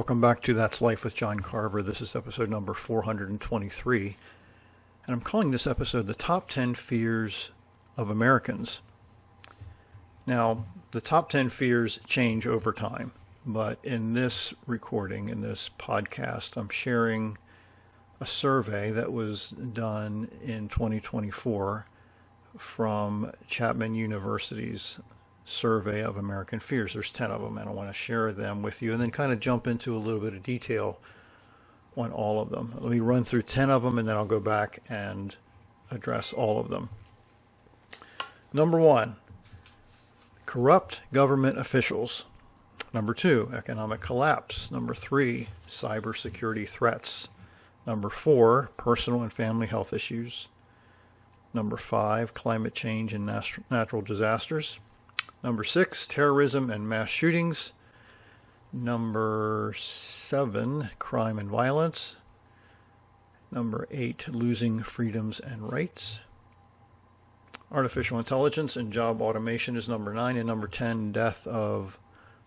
Welcome back to That's Life with John Carver. This is episode number 423, and I'm calling this episode The Top 10 Fears of Americans. Now, the top 10 fears change over time, but in this recording, in this podcast, I'm sharing a survey that was done in 2024 from Chapman University's survey of American fears. There's 10 of them, and I want to share them with you and then kind of jump into a little bit of detail on all of them. Let me run through 10 of them and then I'll go back and address all of them. Number 1, corrupt government officials. Number 2, economic collapse. Number 3, cybersecurity threats. Number 4, personal and family health issues. Number 5, climate change and natural disasters. Number 6, terrorism and mass shootings. Number 7, crime and violence. Number 8, losing freedoms and rights. Artificial intelligence and job automation is number 9. And number 10, death of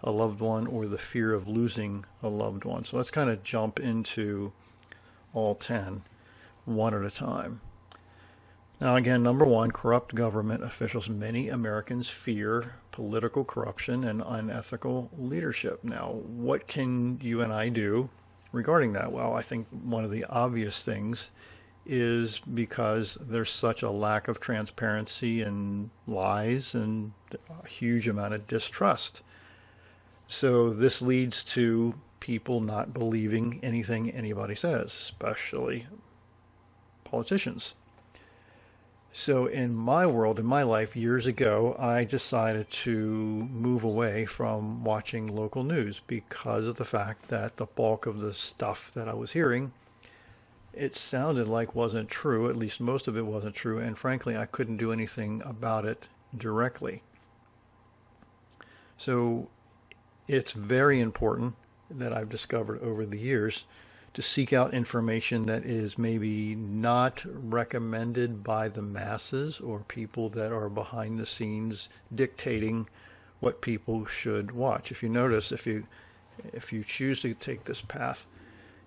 a loved one or the fear of losing a loved one. So let's kind of jump into all 10 one at a time. Now again, number 1, corrupt government officials. Many Americans fear political corruption and unethical leadership. Now, what can you and I do regarding that? Well, I think one of the obvious things is because there's such a lack of transparency and lies and a huge amount of distrust. So this leads to people not believing anything anybody says, especially politicians. So in my world, in my life, years ago, I decided to move away from watching local news because of the fact that the bulk of the stuff that I was hearing, it sounded like wasn't true. At least most of it wasn't true. And frankly, I couldn't do anything about it directly. So it's very important that I've discovered over the years to seek out information that is maybe not recommended by the masses or people that are behind the scenes dictating what people should watch. If you notice, if you choose to take this path,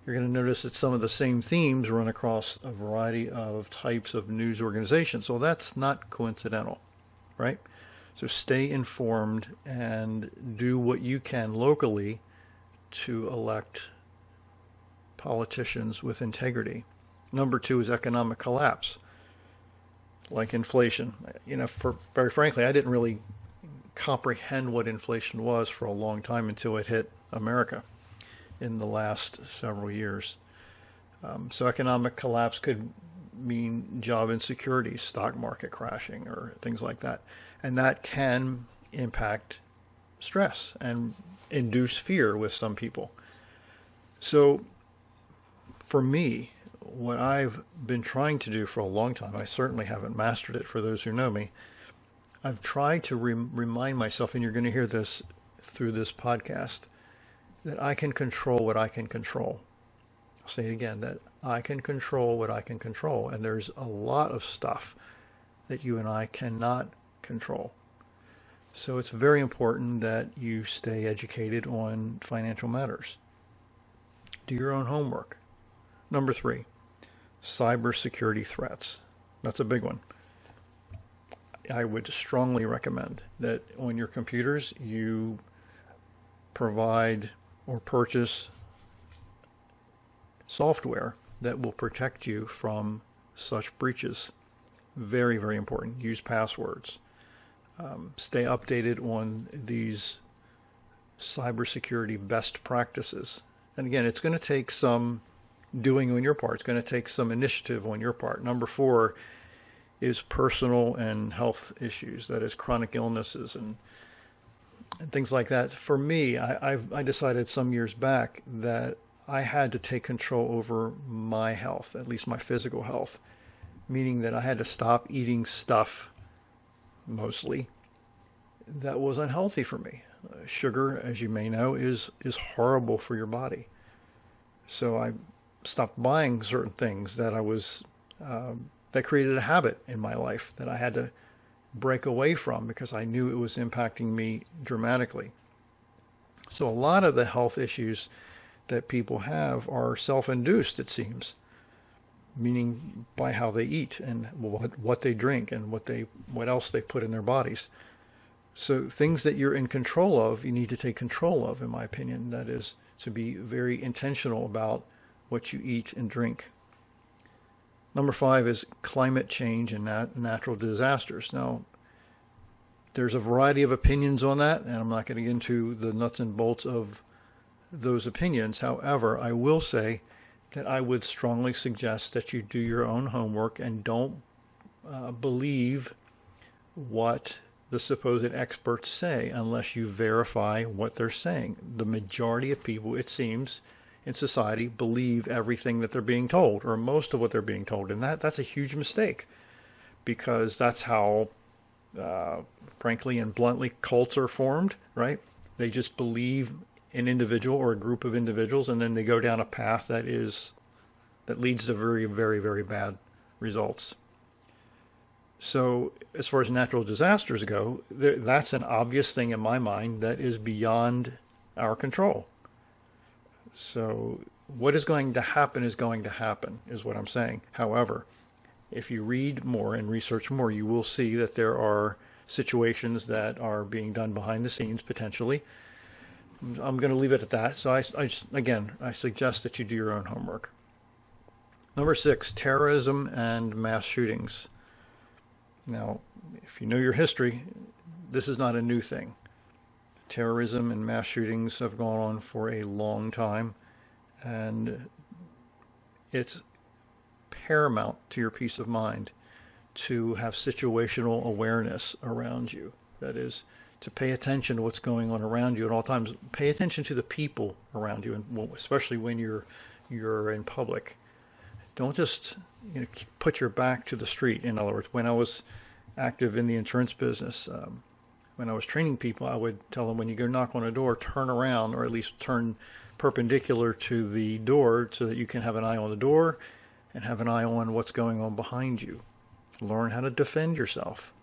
you're going to notice that some of the same themes run across a variety of types of news organizations. So that's not coincidental, right? So stay informed and do what you can locally to elect politicians with integrity. Number 2 is economic collapse, like inflation. Very frankly, I didn't really comprehend what inflation was for a long time until it hit America in the last several years. So economic collapse could mean job insecurity, stock market crashing, or things like that. And that can impact stress and induce fear with some people. So for me, what I've been trying to do for a long time, I certainly haven't mastered it for those who know me, I've tried to remind myself, and you're going to hear this through this podcast, that I can control what I can control. I'll say it again, that I can control what I can control. And there's a lot of stuff that you and I cannot control. So it's very important that you stay educated on financial matters. Do your own homework. Number 3, cybersecurity threats. That's a big one. I would strongly recommend that on your computers you provide or purchase software that will protect you from such breaches. Very, very important. Use passwords. Stay updated on these cybersecurity best practices. And again, it's going to take some doing on your part. It's going to take some initiative on your part. Number 4 is personal and health issues. That is chronic illnesses and things like that. For me, I decided some years back that I had to take control over my health, at least my physical health, meaning that I had to stop eating stuff, mostly, that was unhealthy for me. Sugar, as you may know, is horrible for your body. So I stopped buying certain things that that created a habit in my life that I had to break away from because I knew it was impacting me dramatically. So a lot of the health issues that people have are self-induced, it seems, meaning by how they eat and what they drink and what else they put in their bodies. So things that you're in control of, you need to take control of, in my opinion. That is to be very intentional about what you eat and drink. Number 5 is climate change and natural disasters. Now, there's a variety of opinions on that, and I'm not going to get into the nuts and bolts of those opinions. However, I will say that I would strongly suggest that you do your own homework and don't believe what the supposed experts say unless you verify what they're saying. The majority of people, it seems, in society believe everything that they're being told, or most of what they're being told, and that's a huge mistake, because that's how, frankly and bluntly, cults are formed, right? They just believe an individual or a group of individuals, and then they go down a path that leads to very, very, very bad results. So as far as natural disasters go, that's an obvious thing in my mind that is beyond our control. So what is going to happen is what I'm saying. However, if you read more and research more, you will see that there are situations that are being done behind the scenes potentially. I'm going to leave it at that. So I suggest that you do your own homework. Number 6, terrorism and mass shootings. Now, if you know your history, this is not a new thing. Terrorism and mass shootings have gone on for a long time, and it's paramount to your peace of mind to have situational awareness around you. That is, to pay attention to what's going on around you at all times. Pay attention to the people around you, and especially when you're in public. Don't just put your back to the street. In other words, when I was active in the insurance business, when I was training people, I would tell them, when you go knock on a door, turn around, or at least turn perpendicular to the door so that you can have an eye on the door and have an eye on what's going on behind you. Learn how to defend yourself.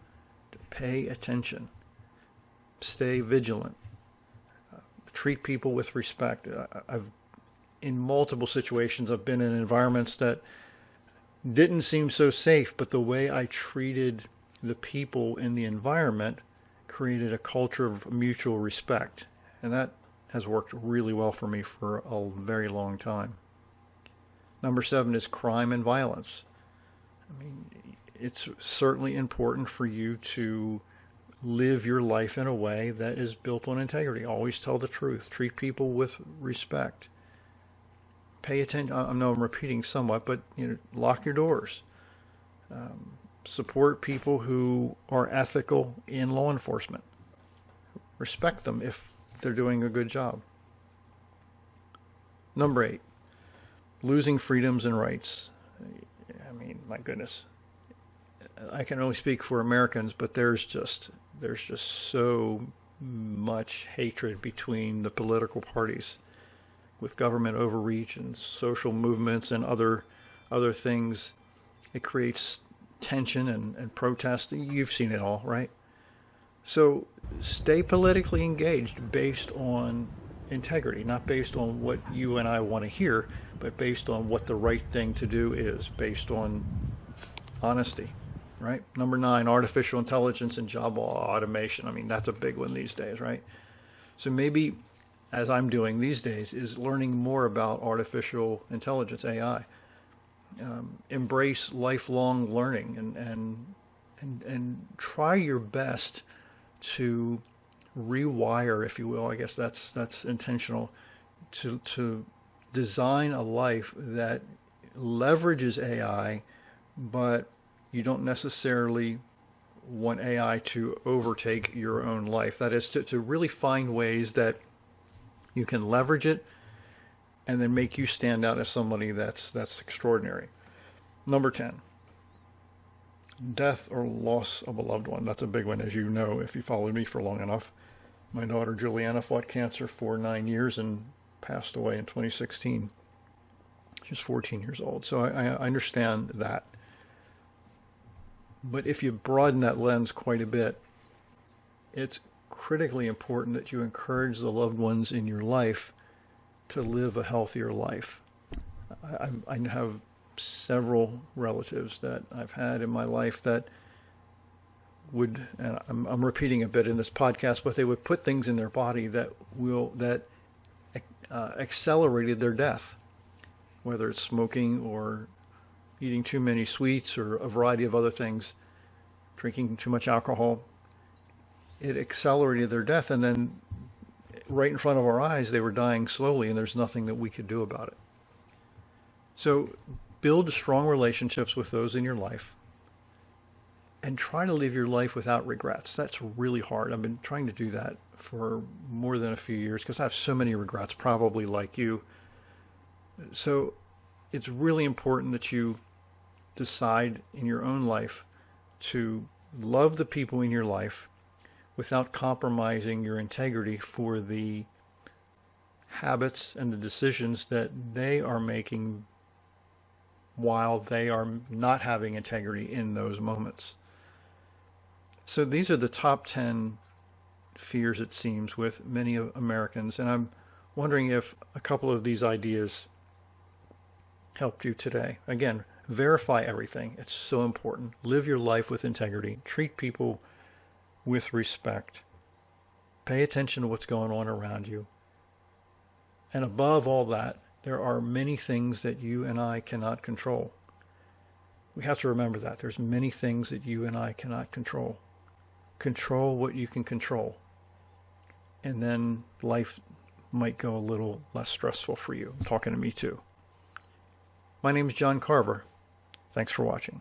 Pay attention. Stay vigilant. Treat people with respect. In multiple situations, I've been in environments that didn't seem so safe, but the way I treated the people in the environment created a culture of mutual respect. And that has worked really well for me for a very long time. Number 7 is crime and violence. I mean, it's certainly important for you to live your life in a way that is built on integrity. Always tell the truth. Treat people with respect. Pay attention. I know I'm repeating somewhat, but lock your doors. Support people who are ethical in law enforcement. Respect them if they're doing a good job. Number 8, losing freedoms and rights. I mean, my goodness. I can only speak for Americans, but there's just so much hatred between the political parties, with government overreach and social movements and other things. It creates tension and protest. You've seen it all, right? So stay politically engaged based on integrity, not based on what you and I want to hear, but based on what the right thing to do is, based on honesty, right? Number 9, artificial intelligence and job automation. I mean, that's a big one these days, right? So maybe, as I'm doing these days, is learning more about artificial intelligence, AI. Embrace lifelong learning and try your best to rewire, if you will. I guess that's intentional, to design a life that leverages AI, but you don't necessarily want AI to overtake your own life. That is, to really find ways that you can leverage it and then make you stand out as somebody that's extraordinary. Number 10, death or loss of a loved one. That's a big one, as you know, if you followed me for long enough. My daughter Juliana fought cancer for 9 years and passed away in 2016. She's 14 years old, so I understand that. But if you broaden that lens quite a bit, it's critically important that you encourage the loved ones in your life to live a healthier life. I have several relatives that I've had in my life that would, and I'm repeating a bit in this podcast, but they would put things in their body that accelerated their death, whether it's smoking or eating too many sweets or a variety of other things, drinking too much alcohol. It accelerated their death, and then right in front of our eyes, they were dying slowly, and there's nothing that we could do about it. So build strong relationships with those in your life and try to live your life without regrets. That's really hard. I've been trying to do that for more than a few years because I have so many regrets, probably like you. So it's really important that you decide in your own life to love the people in your life without compromising your integrity for the habits and the decisions that they are making while they are not having integrity in those moments. So these are the top 10 fears, it seems, with many Americans. And I'm wondering if a couple of these ideas helped you today. Again, verify everything. It's so important. Live your life with integrity. Treat people with respect. Pay attention to what's going on around you. And above all that, there are many things that you and I cannot control. We have to remember that. There's many things that you and I cannot control. Control what you can control. And then life might go a little less stressful for you. I'm talking to me too. My name is John Carver. Thanks for watching.